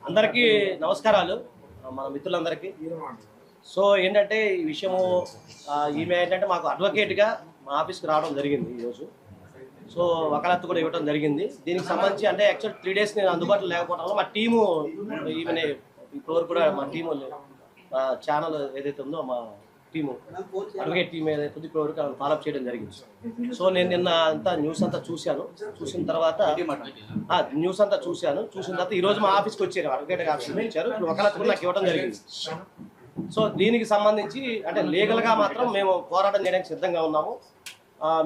అందరికీ నమస్కారాలు మన మిత్రులందరికీ. సో ఏంటంటే ఈ విషయము ఈమె ఏంటంటే మాకు అడ్వకేట్గా మా ఆఫీస్కి రావడం జరిగింది ఈరోజు. సో వకాలత్తు కూడా ఇవ్వడం జరిగింది. దీనికి సంబంధించి అంటే యాక్చువల్ 3 days నేను అందుబాటులో లేకపోవడం వల్ల మా టీము ఈమెని ఇప్పటివరకు కూడా మా టీము ఛానల్ ఏదైతే ఉందో మా టీము అడ్వకేట్ టీం ఏదైతే ఉందో ఇప్పటివరకు ఫాలోఅప్ చేయడం జరిగింది. సో నేను నిన్న అంతా న్యూస్ అంతా చూసిన తర్వాత చూసిన తర్వాత ఈరోజు మా ఆఫీస్కి వచ్చారు, అడ్వకేట్ ఆఫీస్కి వచ్చారు. వకాలత్తు కూడా నాకు ఇవ్వడం జరిగింది. సో దీనికి సంబంధించి అంటే లీగల్గా మాత్రం మేము పోరాటం చేయడానికి సిద్ధంగా ఉన్నాము.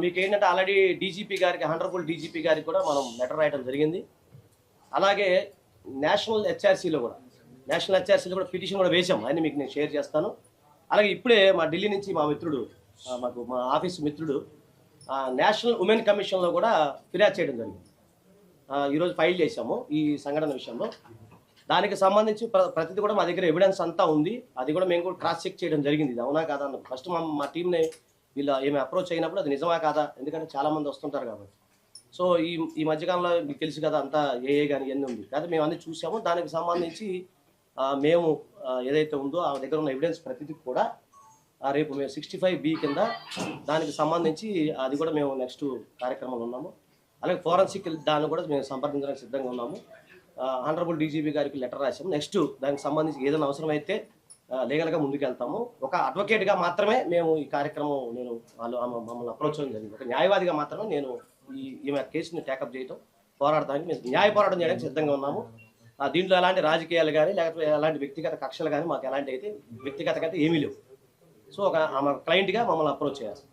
మీకు ఏంటంటే ఆల్రెడీ డీజీపీ గారికి, హానరబుల్ డీజీపీ గారికి కూడా మనం లెటర్ రాయడం జరిగింది. అలాగే నేషనల్ హెచ్ఆర్సీలో కూడా పిటిషన్ కూడా వేసాం. అని మీకు నేను షేర్ చేస్తాను. అలాగే ఇప్పుడే మా ఢిల్లీ నుంచి మా మిత్రుడు, మా ఆఫీస్ మిత్రుడు నేషనల్ ఉమెన్ కమిషన్లో కూడా ఫిర్యాదు చేయడం జరిగింది. ఈరోజు ఫైల్ చేశాము ఈ సంఘటన విషయంలో. దానికి సంబంధించి ప్రతిదీ కూడా మా దగ్గర ఎవిడెన్స్ అంతా ఉంది. అది కూడా మేము కూడా క్రాస్ చెక్ చేయడం జరిగింది. ఇది అవునా కాదా అన్న ఫస్ట్ మా టీంని వీళ్ళు ఏమి అప్రోచ్ అయినప్పుడు అది నిజమా కాదా, ఎందుకంటే చాలామంది వస్తుంటారు కాబట్టి. సో ఈ మధ్యకాలంలో మీకు తెలుసు కదా అంతా ఏఏ కానీ ఇవన్నీ ఉంది కదా, మేము అన్నీ చూసాము. దానికి సంబంధించి మేము ఏదైతే ఉందో ఆ దగ్గర ఉన్న ఎవిడెన్స్ ప్రతిదీ కూడా రేపు మేము 65B కింద దానికి సంబంధించి అది కూడా మేము నెక్స్ట్ కార్యక్రమంలో ఉన్నాము. అలాగే ఫోరెన్సిక్ దాన్ని కూడా మేము సంప్రదించడానికి సిద్ధంగా ఉన్నాము. హానరబుల్ డీజీపీ గారికి లెటర్ రాసాము. నెక్స్ట్ దానికి సంబంధించి ఏదైనా అవసరమైతే లీగల్గా ముందుకెళ్తాము. ఒక అడ్వకేట్గా మాత్రమే మేము ఈ కార్యక్రమం వాళ్ళు మమ్మల్ని అప్రోచ్ చేయడం జరిగింది. ఒక న్యాయవాదిగా మాత్రమే నేను ఈమె కేసుని టేకప్ చేయడం, పోరాడడానికి మేము న్యాయ పోరాటం చేయడానికి సిద్ధంగా ఉన్నాము. దీంట్లో ఎలాంటి రాజకీయాలు కానీ లేకపోతే ఎలాంటి వ్యక్తిగత కక్షలు కానీ మాకు ఎలాంటి అయితే వ్యక్తిగత అయితే ఏమీ లేవు. సో ఒక క్లయింట్గా మమ్మల్ని అప్రోచ్ చేయాలి.